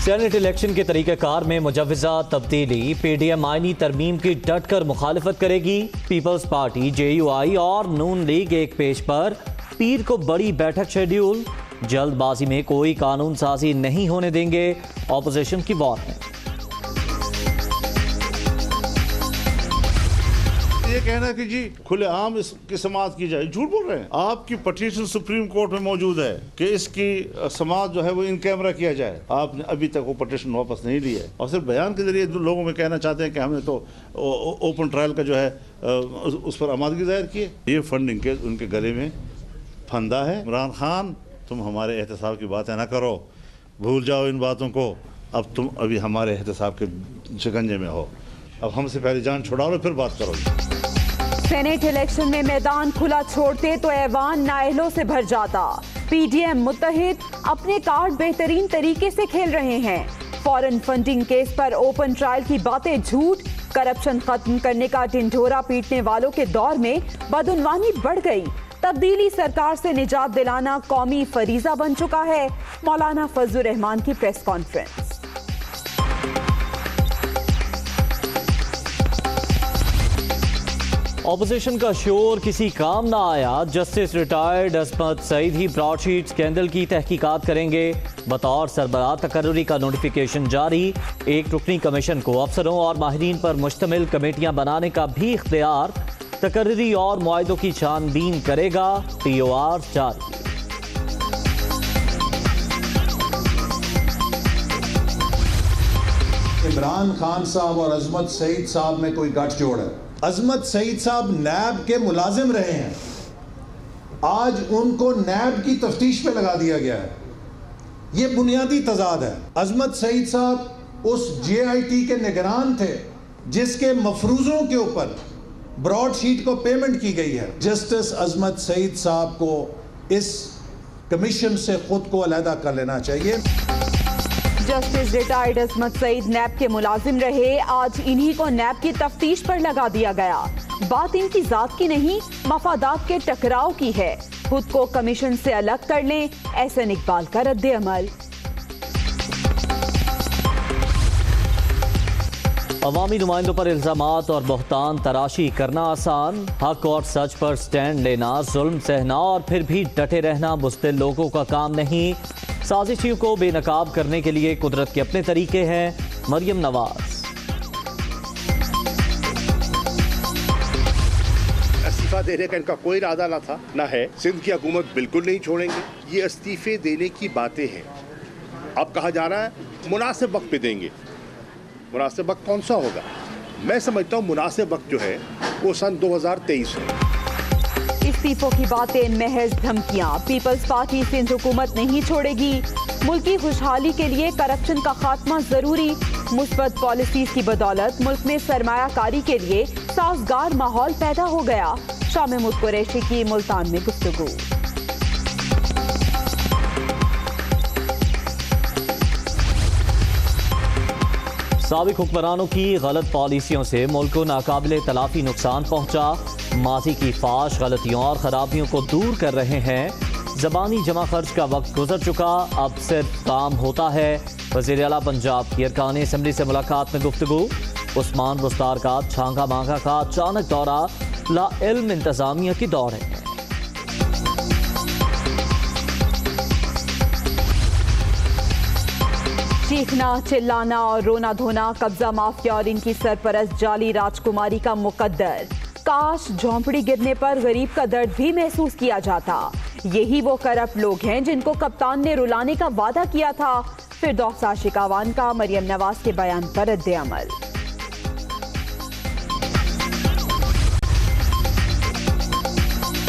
Senate election के तरीक़ाकार में मुजव्वज़ा तब्दीली, पीडीएम आईनी तरमीम की डट कर मुखालिफत करेगी। पीपल्स पार्टी, JUI और नून लीग एक पेज पर। पीर को बड़ी बैठक शेड्यूल, जल्दबाजी में कोई कानून साजी नहीं होने देंगे, ऑपोजिशन की वार्निंग। ये कहना कि जी खुलेआम इसकी समाअत की जाए, झूठ बोल रहे हैं। आपकी पटिशन सुप्रीम कोर्ट में मौजूद है कि इसकी समाअत जो है वो इन कैमरा किया जाए। आपने अभी तक वो पटिशन वापस नहीं ली है और सिर्फ बयान के जरिए लोगों में कहना चाहते हैं कि हमने तो ओपन ट्रायल का जो है उस पर आमादगी जाहिर की है। ये फंडिंग के उनके गले में फंदा है। इमरान खान, तुम हमारे एहतसाब की बातें ना करो, भूल जाओ इन बातों को। अब तुम अभी हमारे एहतसाब के शिकंजे में हो। अब हमसे पहले जान छुड़ा लो, फिर बात करो। सेनेट इलेक्शन में मैदान खुला छोड़ते तो ऐवान नाअहलों से भर जाता। पीडीएम मुत्तहिद अपने कार्ड बेहतरीन तरीके से खेल रहे हैं। फॉरेन फंडिंग केस पर ओपन ट्रायल की बातें झूठ, करप्शन खत्म करने का ढिंढोरा पीटने वालों के दौर में बदउनवानी बढ़ गई। तब्दीली सरकार से निजात दिलाना कौमी फरीजा बन चुका है। मौलाना फजलुर रहमान की प्रेस कॉन्फ्रेंस। ऑपोजिशन का शोर किसी काम ना आया। जस्टिस रिटायर्ड अजमत सईद ही ब्रॉडशीट स्कैंडल की तहकीकात करेंगे। बतौर सरबराह तकर्रुरी का नोटिफिकेशन जारी। एक रुकनी कमीशन को अफसरों और माहिरीन पर मुश्तमिल कमेटियां बनाने का भी इख्तियार। तकर्रुरी और मुआहिदों की छानबीन करेगा। TOR जारी। इमरान खान साहब और अजमत सईद साहब में कोई गठजोड़ है। अजमत सईद साहब नैब के मुलाजिम रहे हैं, आज उनको नैब की तफ्तीश पे लगा दिया गया है। ये बुनियादी तजाद है। अजमत सईद साहब उस JIT के निगरान थे जिसके मफरूजों के ऊपर ब्रॉडशीट को पेमेंट की गई है। जस्टिस अजमत सईद साहब को इस कमीशन से खुद को अलहदा कर लेना चाहिए। जस्टिस रिटायर्ड अजमत सईद नैब के मुलाजिम रहे, आज इन्हीं को नैब की तफ्तीश पर लगा दिया गया। बात इनकी जात की नहीं, मफादात के टकराव की है। खुद को कमीशन से अलग कर लें, एहसन इकबाल का रद्द अमल। अवामी नुमाइंदों पर इल्जामात और बहतान तराशी करना आसान। हक और सच पर स्टैंड लेना, जुल्म सहना और फिर भी डटे रहना बुज़दिल लोगों का काम नहीं। साजिशियों को बेनकाब करने के लिए कुदरत के अपने तरीके हैं। मरियम नवाज। इस्तीफा देने का इनका कोई इरादा ना था, ना है। सिंध की हुकूमत बिल्कुल नहीं छोड़ेंगे। ये इस्तीफे देने की बातें हैं। अब कहा जा रहा है मुनासिब वक्त पे देंगे। मुनासिब वक्त कौन सा होगा? मैं समझता हूँ मुनासिब वक्त जो है वो सन 2023 है। इस्तीफों की बातें महज धमकियां। पीपल्स पार्टी सिंध हुकूमत नहीं छोड़ेगी। मुल्क की खुशहाली के लिए करप्शन का खात्मा जरूरी। मुस्बत पॉलिसीज की बदौलत मुल्क में सरमायाकारी के लिए साजगार माहौल पैदा हो गया। शाह महमूद कुरैशी की मुल्तान में गुफ्तगू। साबिक हुक्मरानों की गलत पॉलिसियों से मुल्क को नाकाबिले तलाफी नुकसान पहुंचा। माजी की फाश गलतियों और खराबियों को दूर कर रहे हैं। ज़बानी जमा खर्च का वक्त गुजर चुका, अब सिर्फ काम होता है। वज़ीर आला पंजाब की अरकान असम्बली से मुलाकात में गुफ्तगू। उस्मान बुस्तार का छांगा मांगा का अचानक दौरा, ला इल्म इंतजामिया की दौड़ है। चीखना, चिल्लाना और रोना धोना कब्जा माफिया और इनकी सरपरस्त जाली राजकुमारी का मुकद्दर। काश झोंपड़ी गिरने पर गरीब का दर्द भी महसूस किया जाता। यही वो करप्ट लोग हैं जिनको कप्तान ने रुलाने का वादा किया था। फिरदौस आशिकावान का मरियम नवाज के बयान पर रद्द अमल।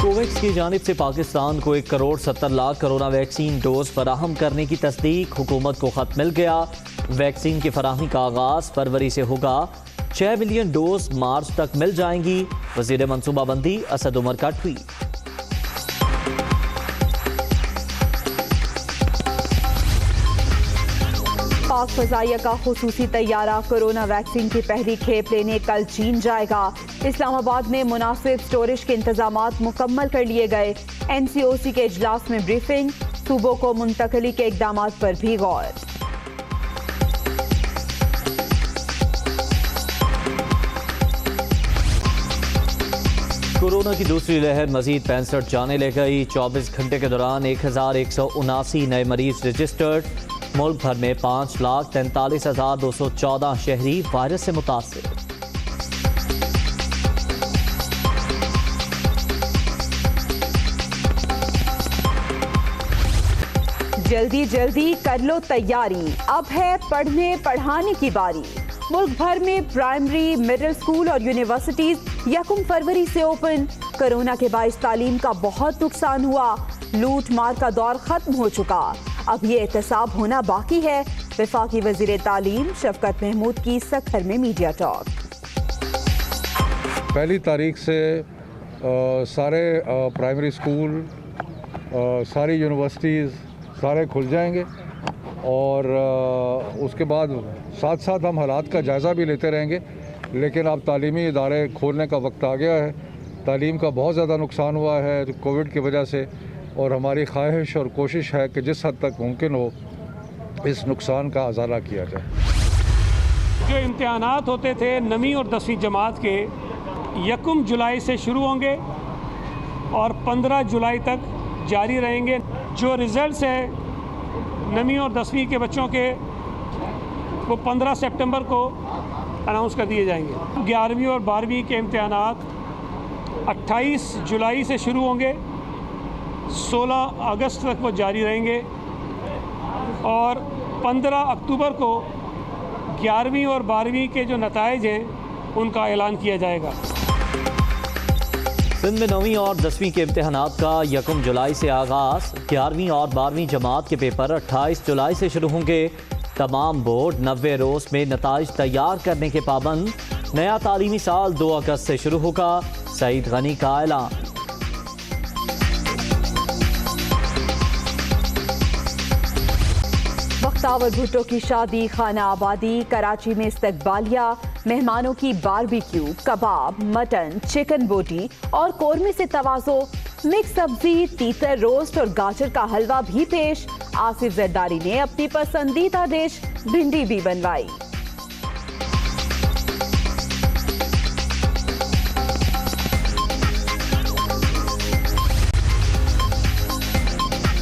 कोवैक्स की जानिब से पाकिस्तान को 1 crore 70 lakh corona vaccine dose फराहम करने की तस्दीक। हुकूमत को खत मिल गया। वैक्सीन की फराहमी का आगाज फरवरी से होगा। 6 मिलियन डोज मार्च तक मिल जाएंगी। वजीर मनसूबाबंदी असद उमर का ट्वीट। पाक फजाइया का खुसूसी तैयारा कोरोना वैक्सीन की पहली खेप लेने कल चीन जाएगा। इस्लामाबाद में मुनासिब स्टोरेज के इंतजामात मुकम्मल कर लिए गए। NCOC के इजलास में ब्रीफिंग। सूबों को मुंतकली के इकदामात पर भी गौर। कोरोना की दूसरी लहर मजीद 65 जाने ले गई। 24 घंटे के दौरान 1179 नए मरीज रजिस्टर्ड। मुल्क भर में 5,43,214 शहरी वायरस से मुतासिर। जल्दी जल्दी कर लो तैयारी, अब है पढ़ने पढ़ाने की बारी। मुल्क भर में प्राइमरी, मिडिल स्कूल और यूनिवर्सिटीज 1 फरवरी से ओपन। कोरोना के बाइस तालीम का बहुत नुकसान हुआ। लूट मार का दौर खत्म हो चुका, अब ये एहतसाब होना बाकी है। वफाकी वजीर तालीम शफकत महमूद की सखर में मीडिया टॉक। 1 तारीख से सारे प्राइमरी स्कूल, सारी यूनिवर्सिटीज़ सारे खुल जाएंगे और उसके बाद साथ साथ हम हालात का जायज़ा भी लेते रहेंगे। लेकिन अब तालीमी इदारे खोलने का वक्त आ गया है। तालीम का बहुत ज़्यादा नुकसान हुआ है कोविड की वजह से, और हमारी ख्वाहिश और कोशिश है कि जिस हद तक मुमकिन हो इस नुकसान का अज़ाला किया जाए। जो इम्तिहानात होते थे 9वीं और 10वीं जमात के 1 जुलाई से शुरू होंगे और 15 जुलाई तक जारी रहेंगे। जो रिज़ल्ट्स हैं 9वीं और 10वीं के बच्चों के वो 15 सितंबर को अनाउंस कर दिए जाएंगे। 11वीं और 12वीं के इम्तिहानात 28 जुलाई से शुरू होंगे, 16 अगस्त तक वो जारी रहेंगे और 15 अक्टूबर को 11वीं और 12वीं के जो नताइज हैं उनका ऐलान किया जाएगा। सिंध में 9वीं और 10वीं के इम्तिहानात का 1 जुलाई से आगाज़। 11वीं और 12वीं जमात के पेपर 28 जुलाई से शुरू होंगे। तमाम बोर्ड 90 रोज़ में नताइज तैयार करने के पाबंद। नया तालीमी साल 2 अगस्त से शुरू होगा। सईद गनी का ऐलान। बख्तावर भुट्टो की शादी खाना आबादी। कराची में इस्तकबालिया, मेहमानों की बारबेक्यू, कबाब, मटन, चिकन बोटी और कोरमे से तवाज़ो। मिक्स सब्जी, तीतर रोस्ट और गाजर का हलवा भी पेश। आसिफ जरदारी ने अपनी पसंदीदा डिश भिंडी भी बनवाई।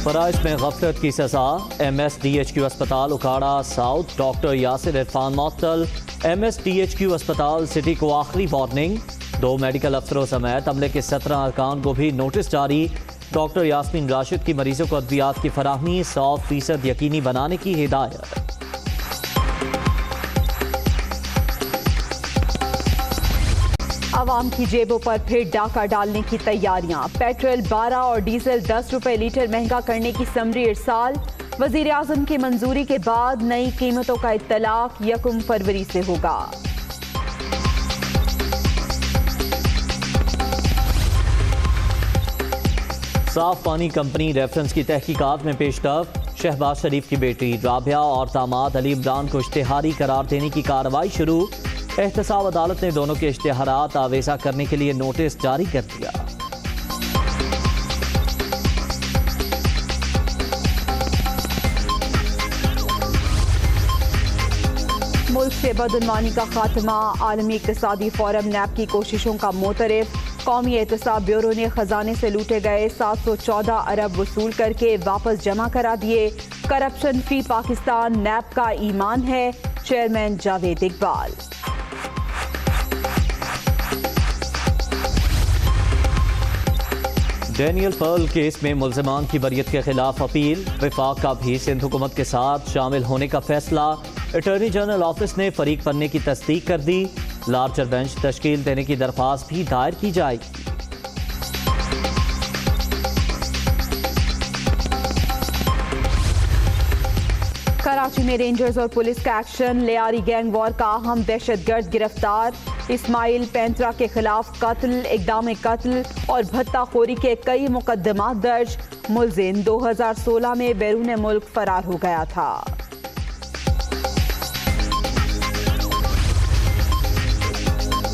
फराइज में गफलत की सजा। MSDHQ अस्पताल उकाड़ा साउथ डॉक्टर यासिर इरफान मअतल। MSDHQ अस्पताल सिटी को आखिरी वार्निंग। 2 मेडिकल अफसरों समेत अमले के 17 अरकान को भी नोटिस जारी। डॉक्टर यास्मीन राशिद की मरीजों को अद्वियात की फराहमी 100% यकीनी बनाने की हिदायत। आवाम की जेबों पर फिर डाका डालने की तैयारियां। पेट्रोल 12 और डीजल 10 रुपए लीटर महंगा करने की समरी इरसाल। वजीर आजम की मंजूरी के बाद नई कीमतों का इत्तलाक 1 फरवरी से होगा। साफ पानी कंपनी रेफरेंस की तहकीकात में पेशरफ। शहबाज शरीफ की बेटी राबिया और दामाद अली इमरान को इश्तिहारी करार देने की कार्रवाई शुरू। एहतसाब अदालत ने दोनों के इश्तिहारात आवेजा करने के लिए नोटिस जारी कर दिया। मुल्क से बदउनवानी का खात्मा। आलमी इक्तिसादी फोरम नैब की कोशिशों का मोतरफ। कौमी एहतसाब ब्यूरो ने खजाने से लूटे गए 714 अरब वसूल करके वापस जमा करा दिए। करप्शन फ्री पाकिस्तान नैब का ईमान है। Chairman Javed Iqbal. Daniel Pearl case में मुल्ज़िमान की बरियत के खिलाफ अपील। वफाक का भी सिंध हुकूमत के साथ शामिल होने का फैसला। अटॉर्नी जनरल ऑफिस ने फरीक बनने की तस्दीक कर दी। लार्जर बेंच तश्कील देने की दरख्वास्त भी दायर की जाएगी। कराची में रेंजर्स और पुलिस का एक्शन। लियारी गैंग वॉर का अहम दहशतगर्द गिरफ्तार। इस्माइल पैंतरा के खिलाफ कत्ल, इक़दाम कत्ल और भत्ताखोरी के कई मुकदमात दर्ज। मुल्ज़िम 2016 में बैरून मुल्क फरार हो गया था।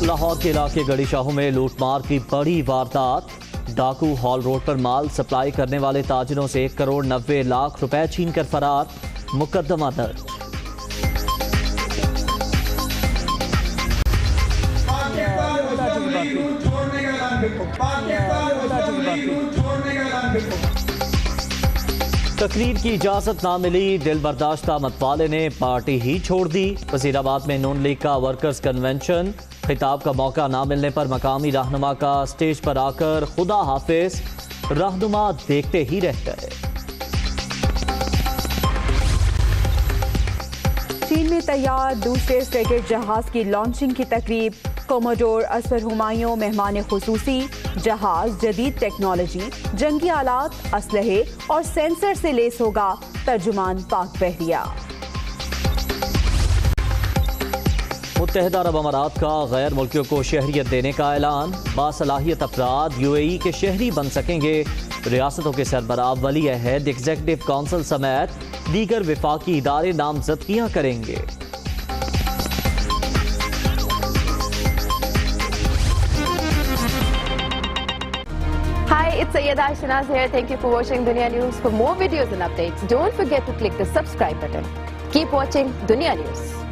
लाहौर के इलाके गड़ी शाहों में लूटमार की बड़ी वारदात। डाकू हॉल रोड पर माल सप्लाई करने वाले ताजिरों से 1,90,00,000 रुपए छीन कर फरार। मुकदमा दर्ज। छोड़ने का तकरीर की इजाजत ना मिली, दिल बर्दाश्ता मतवाले ने पार्टी ही छोड़ दी। वजीराबाद में नून लीग का वर्कर्स कन्वेंशन, खिताब का मौका ना मिलने पर मकामी रहनुमा का स्टेज पर आकर खुदा हाफिज, रहनुमा देखते ही रह गए। चीन में तैयार दूसरे फ्रिगेट जहाज की लॉन्चिंग की तकरीब, कोमोडोर असफर हुमायूं मेहमान खुसूसी। जहाज जदीद टेक्नोलॉजी, जंगी आलात, असलहे और सेंसर से लेस होगा, तर्जुमान पाक बहरिया। मुत्तहिदा अरब अमारात का गैर मुल्कियों को शहरियत देने का ऐलान, बासलाहियत अफराद UAE के शहरी बन सकेंगे। रियासतों के सरबराह, वली अहद, एग्जीक्यूटिव काउंसिल समेत दीगर विफाकी इदारे नामजदगियां करेंगे। Hi, it's Sayyeda Shanaz here. Thank you for watching Dunya News. For more videos and updates, don't forget to click the subscribe button. Keep watching Dunya News.